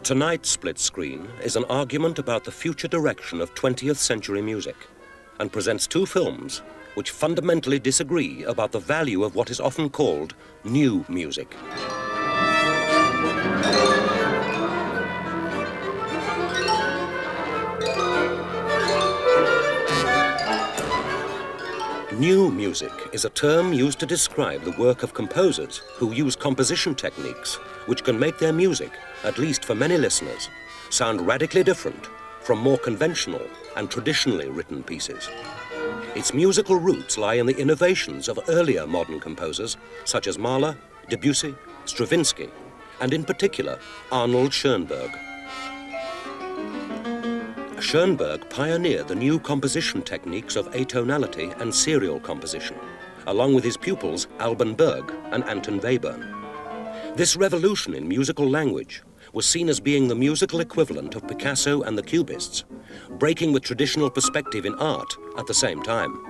Tonight's Split Screen is an argument about the future direction of 20th century music and presents two films which fundamentally disagree about the value of what is often called new music. New music is a term used to describe the work of composers who use composition techniques which can make their music, at least for many listeners, sound radically different from more conventional and traditionally written pieces. Its musical roots lie in the innovations of earlier modern composers such as Mahler, Debussy, Stravinsky, and in particular, Arnold Schoenberg. Schoenberg pioneered the new composition techniques of atonality and serial composition, along with his pupils Alban Berg and Anton Webern. This revolution in musical language was seen as being the musical equivalent of Picasso and the Cubists, breaking with traditional perspective in art at the same time.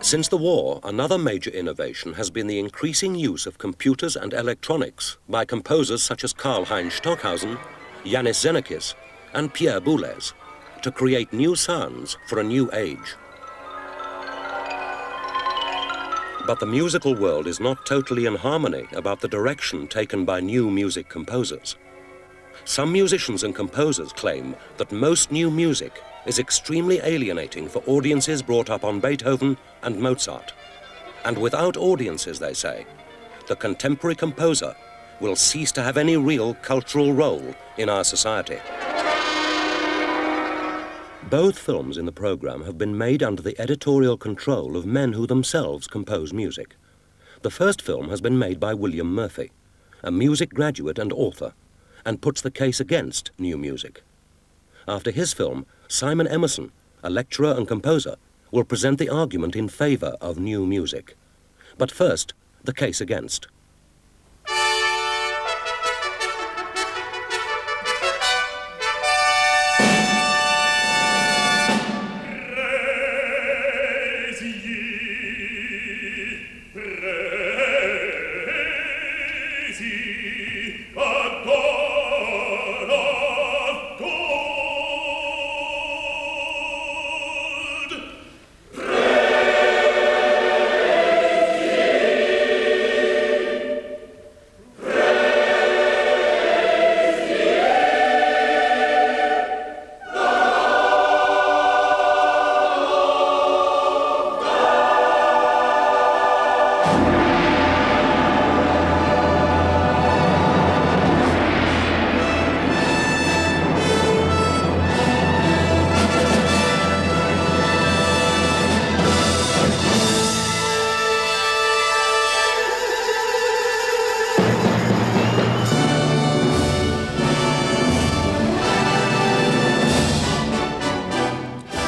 Since the war, another major innovation has been the increasing use of computers and electronics by composers such as Karlheinz Stockhausen, Yanis Xenakis, and Pierre Boulez to create new sounds for a new age. But the musical world is not totally in harmony about the direction taken by new music composers. Some musicians and composers claim that most new music is extremely alienating for audiences brought up on Beethoven and Mozart. And without audiences, they say, the contemporary composer will cease to have any real cultural role in our society. Both films in the program have been made under the editorial control of men who themselves compose music. The first film has been made by William Murphy, a music graduate and author, and puts the case against new music. After his film, Simon Emerson, a lecturer and composer, will present the argument in favor of new music. But first, the case against.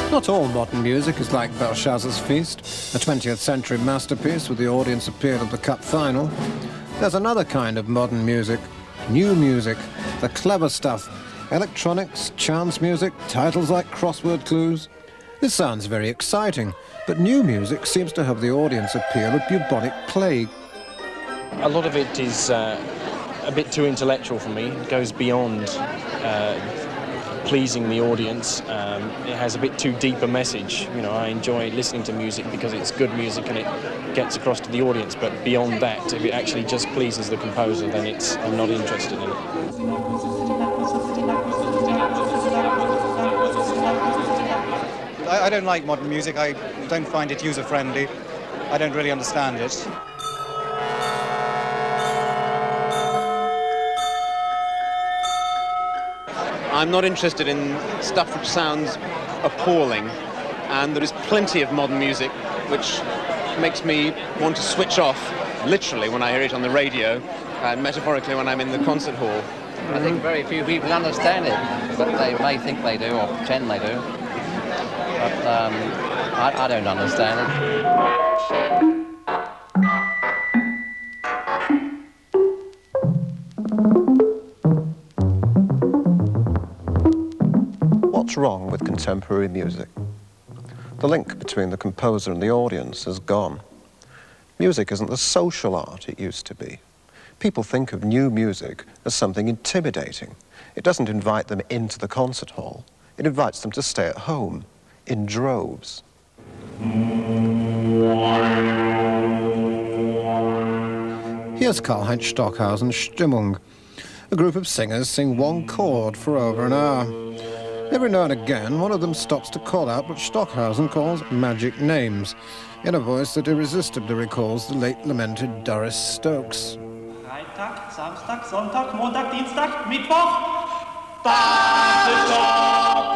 Not all modern music is like Belshazzar's Feast, a 20th century masterpiece with the audience appeal of the Cup final. There's another kind of modern music, new music, the clever stuff, electronics, chance music, titles like crossword clues. This sounds very exciting, but new music seems to have the audience appeal of bubonic plague. A lot of it is a bit too intellectual for me. It goes beyond pleasing the audience. It has a bit too deep a message. You know, I enjoy listening to music because it's good music and it gets across to the audience, but beyond that, if it actually just pleases the composer, then I'm not interested in it. I don't like modern music. I don't find it user-friendly. I don't really understand it. I'm not interested in stuff which sounds appalling, and there is plenty of modern music which makes me want to switch off, literally when I hear it on the radio, and metaphorically when I'm in the concert hall. I think very few people understand it, but they may think they do or pretend they do. But I don't understand it. What's wrong with contemporary music? The link between the composer and the audience has gone. Music isn't the social art it used to be. People think of new music as something intimidating. It doesn't invite them into the concert hall. It invites them to stay at home, in droves. Here's Karl-Heinz Stockhausen's Stimmung. A group of singers sing one chord for over an hour. Every now and again, one of them stops to call out what Stockhausen calls magic names, in a voice that irresistibly recalls the late lamented Doris Stokes. Freitag, Samstag, Sonntag, Montag, Dienstag, Mittwoch. Das ist doch!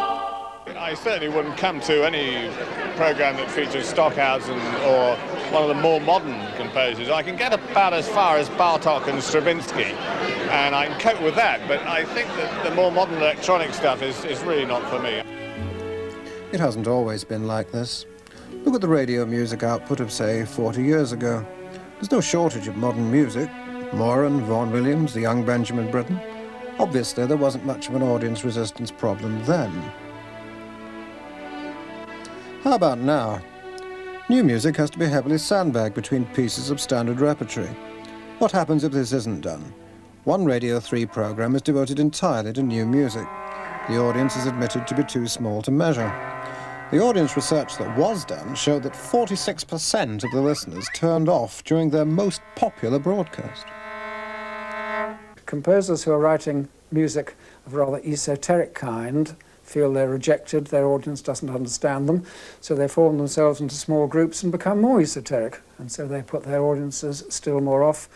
I certainly wouldn't come to any programme that features Stockhausen or one of the more modern composers. I can get about as far as Bartók and Stravinsky, and I can cope with that, but I think that the more modern electronic stuff is really not for me. It hasn't always been like this. Look at the radio music output of, say, 40 years ago. There's no shortage of modern music. Moran, Vaughan Williams, the young Benjamin Britten. Obviously, there wasn't much of an audience resistance problem then. How about now? New music has to be heavily sandbagged between pieces of standard repertory. What happens if this isn't done? One Radio 3 programme is devoted entirely to new music. The audience is admitted to be too small to measure. The audience research that was done showed that 46% of the listeners turned off during their most popular broadcast. Composers who are writing music of a rather esoteric kind feel they're rejected, their audience doesn't understand them, so they form themselves into small groups and become more esoteric, and so they put their audiences still more off.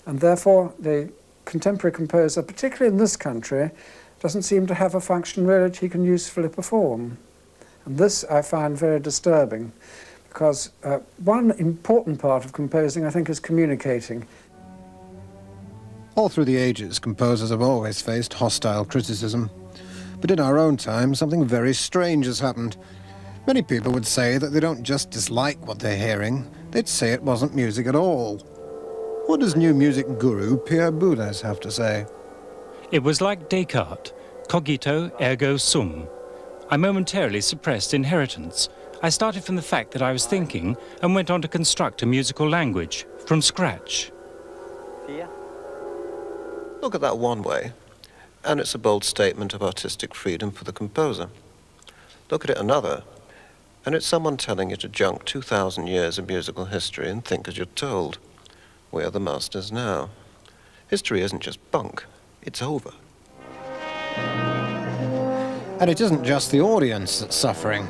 And therefore, the contemporary composer, particularly in this country, doesn't seem to have a function really that he can usefully perform. And this I find very disturbing, because one important part of composing, I think, is communicating. All through the ages, composers have always faced hostile criticism. But in our own time, something very strange has happened. Many people would say that they don't just dislike what they're hearing, they'd say it wasn't music at all. What does new music guru Pierre Boulez have to say? It was like Descartes, cogito ergo sum. I momentarily suppressed inheritance. I started from the fact that I was thinking and went on to construct a musical language from scratch. Look at that one way, and it's a bold statement of artistic freedom for the composer. Look at it another, and it's someone telling you to junk 2,000 years of musical history and think as you're told. We are the masters now. History isn't just bunk, it's over. And it isn't just the audience that's suffering.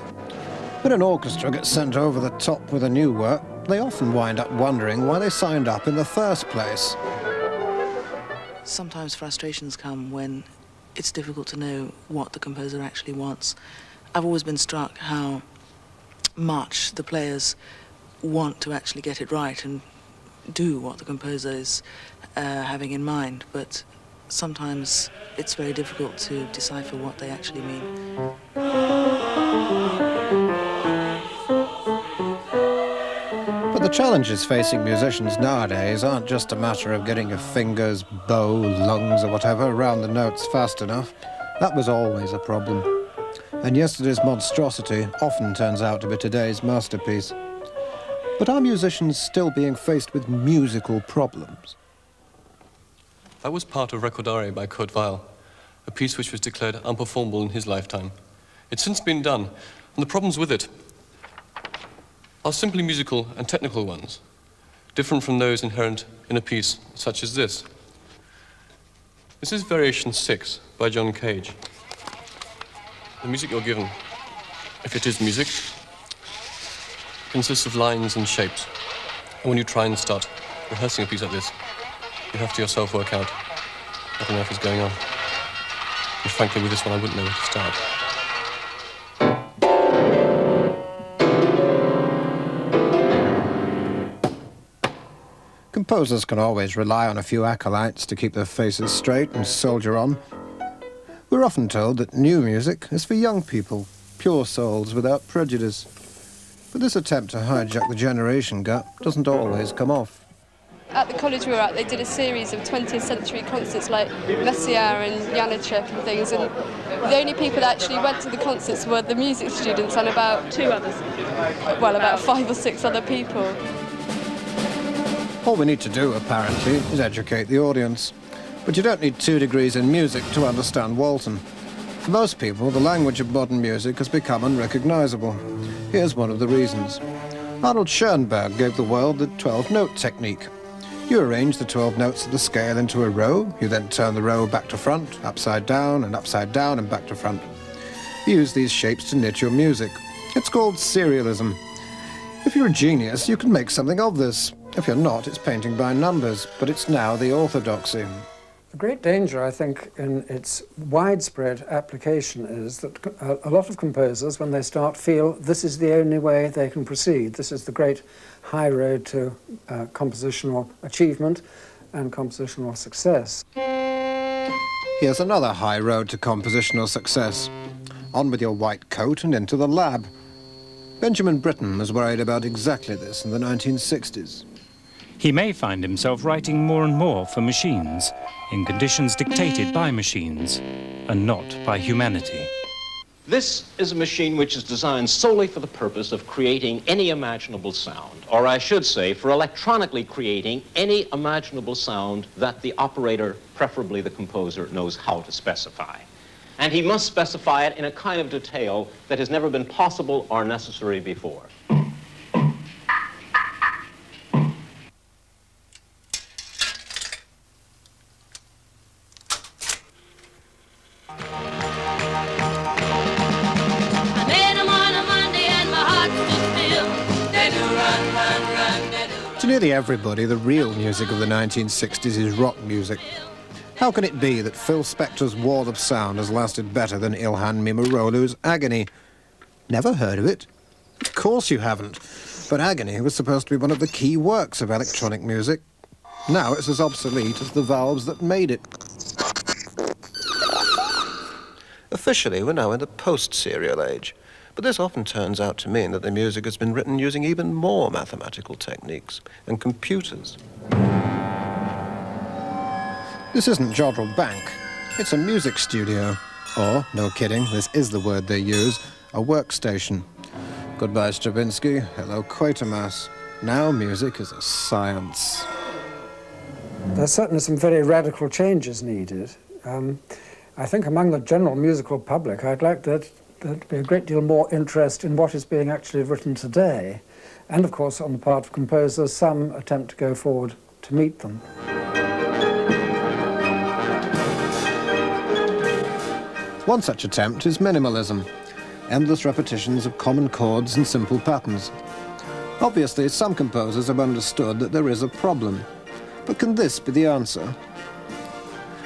When an orchestra gets sent over the top with a new work, they often wind up wondering why they signed up in the first place. Sometimes frustrations come when it's difficult to know what the composer actually wants. I've always been struck how much the players want to actually get it right and do what the composer is having in mind, but sometimes it's very difficult to decipher what they actually mean. But the challenges facing musicians nowadays aren't just a matter of getting your fingers, bow, lungs, or whatever around the notes fast enough. That was always a problem. And yesterday's monstrosity often turns out to be today's masterpiece. But are musicians still being faced with musical problems? That was part of Recordare by Kurt Weill, a piece which was declared unperformable in his lifetime. It's since been done, and the problems with it are simply musical and technical ones, different from those inherent in a piece such as this. This is Variation 6 by John Cage. The music you're given, if it is music, consists of lines and shapes. And when you try and start rehearsing a piece like this, you have to yourself work out what on earth is going on. And frankly, with this one, I wouldn't know where to start. Composers can always rely on a few acolytes to keep their faces straight and soldier on. We're often told that new music is for young people, pure souls without prejudice. But this attempt to hijack the generation gap doesn't always come off. At the college we were at, they did a series of 20th century concerts like Messiaen and Janacek and things, and the only people that actually went to the concerts were the music students and about 5 or 6 other people. All we need to do, apparently, is educate the audience. But you don't need 2 degrees in music to understand Walton. For most people, the language of modern music has become unrecognizable. Here's one of the reasons. Arnold Schoenberg gave the world the 12-note technique. You arrange the 12 notes of the scale into a row. You then turn the row back to front, upside down and back to front. You use these shapes to knit your music. It's called serialism. If you're a genius, you can make something of this. If you're not, it's painting by numbers, but it's now the orthodoxy. The great danger, I think, in its widespread application is that a lot of composers, when they start, feel this is the only way they can proceed. This is the great high road to compositional achievement and compositional success. Here's another high road to compositional success. On with your white coat and into the lab. Benjamin Britten was worried about exactly this in the 1960s. He may find himself writing more and more for machines, in conditions dictated by machines, and not by humanity. This is a machine which is designed solely for the purpose of creating any imaginable sound, or I should say, for electronically creating any imaginable sound that the operator, preferably the composer, knows how to specify. And he must specify it in a kind of detail that has never been possible or necessary before. To nearly everybody, the real music of the 1960s is rock music. How can it be that Phil Spector's Wall of Sound has lasted better than Ilhan Mimaroğlu's Agony? Never heard of it? Of course you haven't. But Agony was supposed to be one of the key works of electronic music. Now it's as obsolete as the valves that made it. Officially, we're now in the post-serial age, but this often turns out to mean that the music has been written using even more mathematical techniques and computers. This isn't Jodrell Bank. It's a music studio. Or, no kidding, this is the word they use, a workstation. Goodbye, Stravinsky. Hello, Quatermass. Now music is a science. There's certainly some very radical changes needed. I think among the general musical public, I'd like there'd be a great deal more interest in what is being actually written today. And of course, on the part of composers, some attempt to go forward to meet them. One such attempt is minimalism, endless repetitions of common chords and simple patterns. Obviously, some composers have understood that there is a problem. But can this be the answer?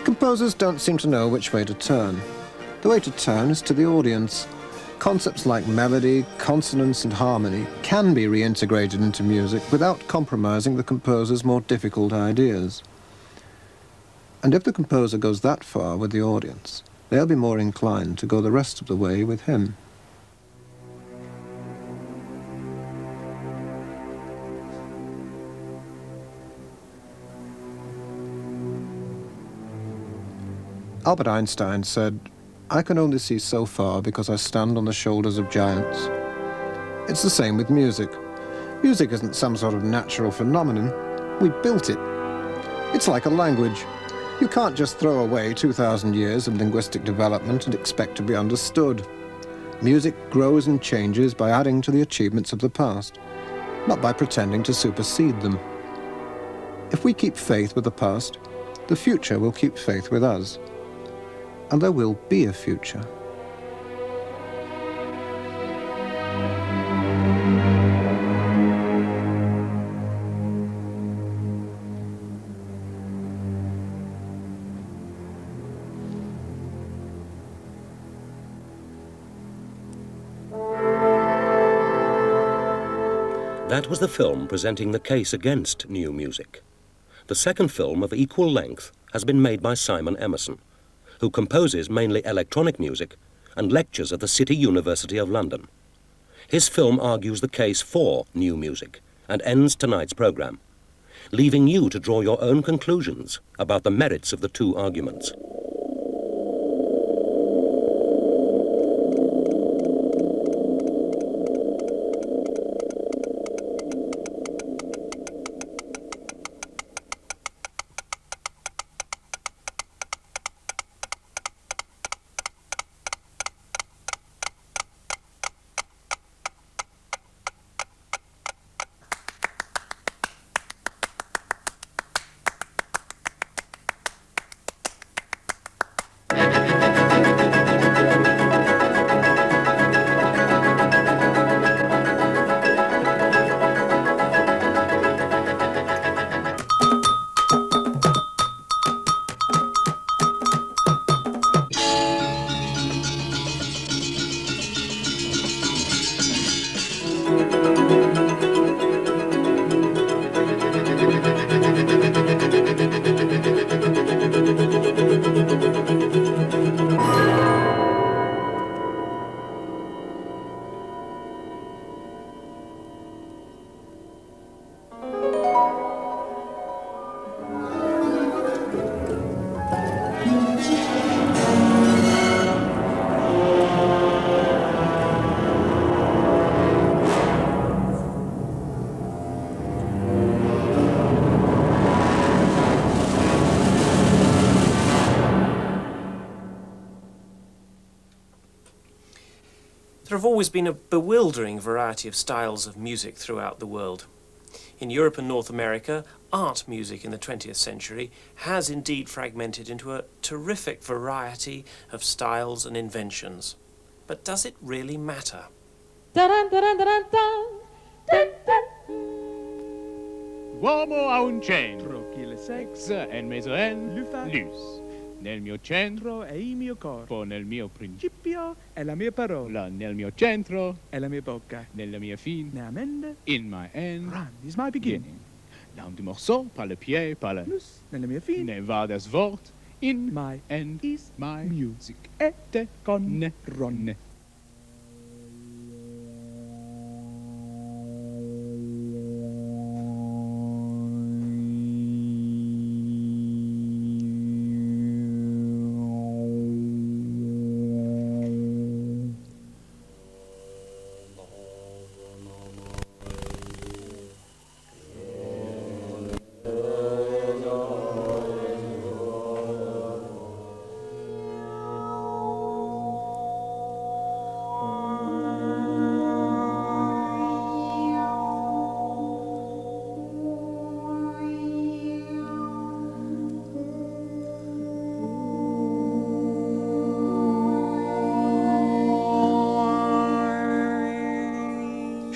Composers don't seem to know which way to turn. The way to turn is to the audience. Concepts like melody, consonance and harmony can be reintegrated into music without compromising the composer's more difficult ideas. And if the composer goes that far with the audience, they'll be more inclined to go the rest of the way with him. Albert Einstein said, "I can only see so far because I stand on the shoulders of giants." It's the same with music. Music isn't some sort of natural phenomenon. We built it. It's like a language. You can't just throw away 2,000 years of linguistic development and expect to be understood. Music grows and changes by adding to the achievements of the past, not by pretending to supersede them. If we keep faith with the past, the future will keep faith with us. And there will be a future. That was the film presenting the case against new music. The second film of equal length has been made by Simon Emerson, who composes mainly electronic music and lectures at the City University of London. His film argues the case for new music and ends tonight's programme, leaving you to draw your own conclusions about the merits of the two arguments. There have always been a bewildering variety of styles of music throughout the world. In Europe and North America, art music in the 20th century has indeed fragmented into a terrific variety of styles and inventions. But does it really matter? Uomo ha un centro, chi le sex en mesoen lus. Nel mio centro è il mio corpo, nel mio principio è la mia parola, nel mio centro è la mia bocca, nella mia fine è amende, in my end run is my beginning. Down du morceau, par le pied, par la nuss, nella mia fine ne va das Wort, in my end is my music, ette conne ronne.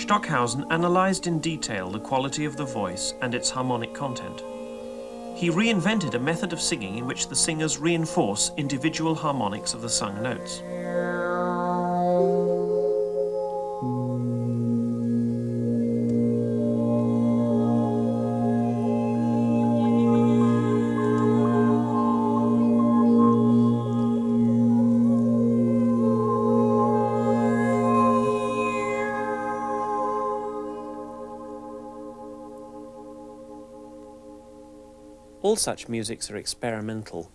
Stockhausen analysed in detail the quality of the voice and its harmonic content. He reinvented a method of singing in which the singers reinforce individual harmonics of the sung notes. All such musics are experimental.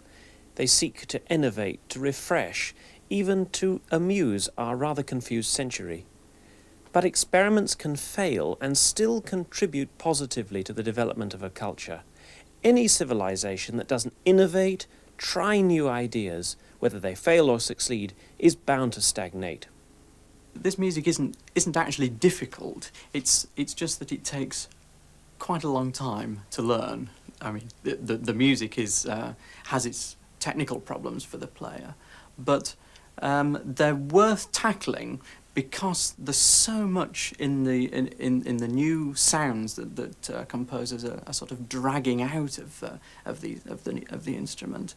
They seek to innovate, to refresh, even to amuse our rather confused century. But experiments can fail and still contribute positively to the development of a culture. Any civilization that doesn't innovate, try new ideas, whether they fail or succeed, is bound to stagnate. This music isn't actually difficult. It's just that it takes quite a long time to learn. I mean, the music has its technical problems for the player, but they're worth tackling because there's so much in the new sounds that composers are sort of dragging out of the instrument,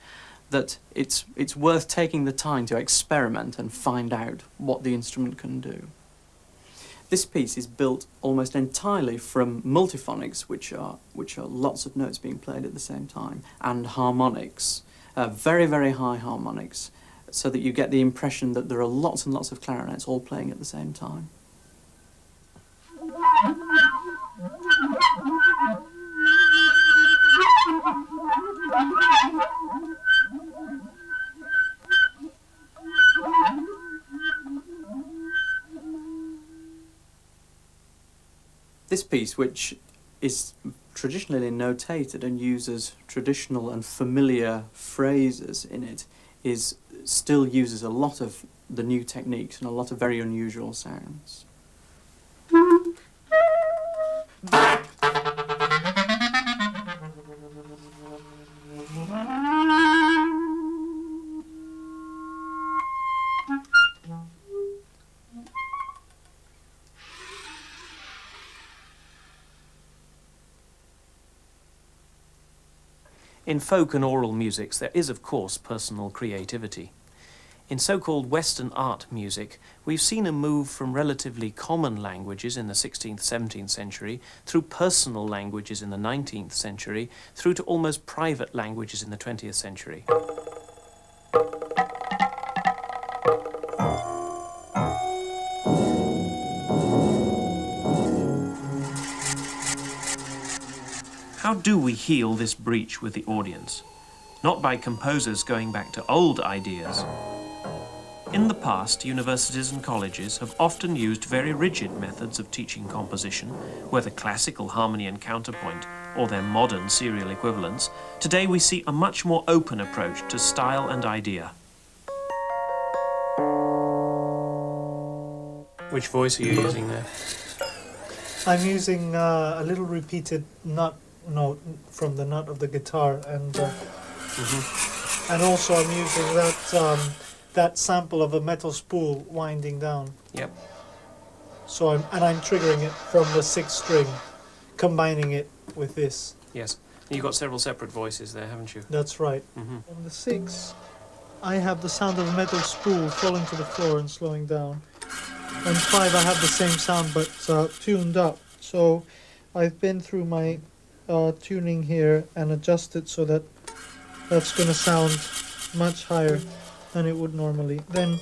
that it's worth taking the time to experiment and find out what the instrument can do. This piece is built almost entirely from multiphonics, which are lots of notes being played at the same time, and harmonics, very, very high harmonics, so that you get the impression that there are lots and lots of clarinets all playing at the same time. This piece, which is traditionally notated and uses traditional and familiar phrases in it, still uses a lot of the new techniques and a lot of very unusual sounds. In folk and oral musics, there is, of course, personal creativity. In so-called Western art music, we've seen a move from relatively common languages in the 16th, 17th century, through personal languages in the 19th century, through to almost private languages in the 20th century. How do we heal this breach with the audience? Not by composers going back to old ideas. In the past, universities and colleges have often used very rigid methods of teaching composition, whether classical harmony and counterpoint or their modern serial equivalents. Today we see a much more open approach to style and idea. Which voice are you using there? I'm using a little repeated note from the nut of the guitar, and and also I'm using that sample of a metal spool winding down. Yep. So I'm triggering it from the 6th string, combining it with this. Yes. You've got several separate voices there, haven't you? That's right. On the 6th, I have the sound of a metal spool falling to the floor and slowing down. On 5, I have the same sound but tuned up. So I've been through my tuning here and adjusted so that that's going to sound much higher than it would normally. Then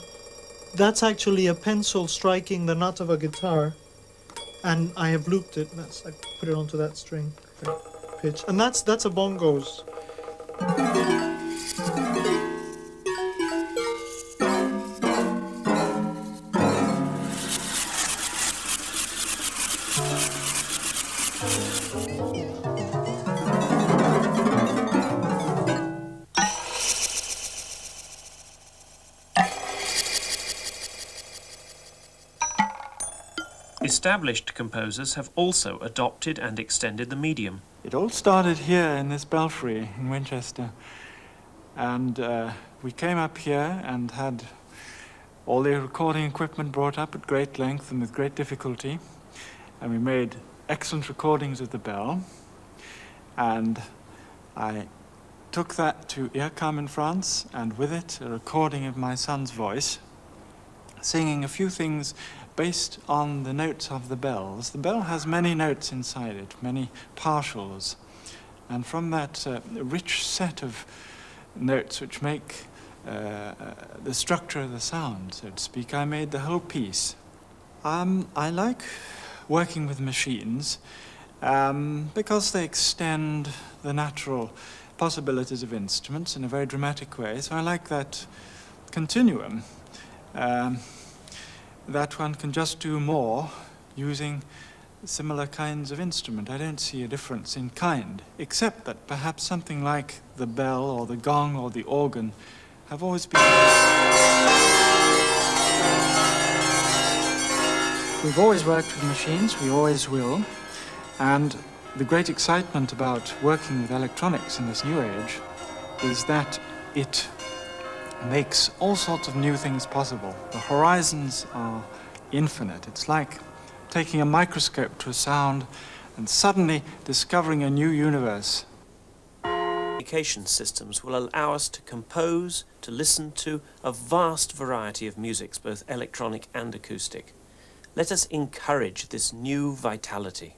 that's actually a pencil striking the nut of a guitar, and I have looped it. I put it onto that string pitch, and that's a bongos. Established composers have also adopted and extended the medium. It all started here in this belfry in Winchester, and we came up here and had all the recording equipment brought up at great length and with great difficulty, and we made excellent recordings of the bell, and I took that to IRCAM in France, and with it a recording of my son's voice, singing a few things based on the notes of the bells. The bell has many notes inside it, many partials, and from that rich set of notes which make the structure of the sound, so to speak, I made the whole piece. I like working with machines because they extend the natural possibilities of instruments in a very dramatic way, so I like that continuum. That one can just do more using similar kinds of instrument. I don't see a difference in kind, except that perhaps something like the bell or the gong or the organ have always been... We've always worked with machines, we always will, and the great excitement about working with electronics in this new age is that it makes all sorts of new things possible. The horizons are infinite. It's like taking a microscope to a sound and suddenly discovering a new universe. Communication systems will allow us to compose, to listen to a vast variety of musics, both electronic and acoustic. Let us encourage this new vitality.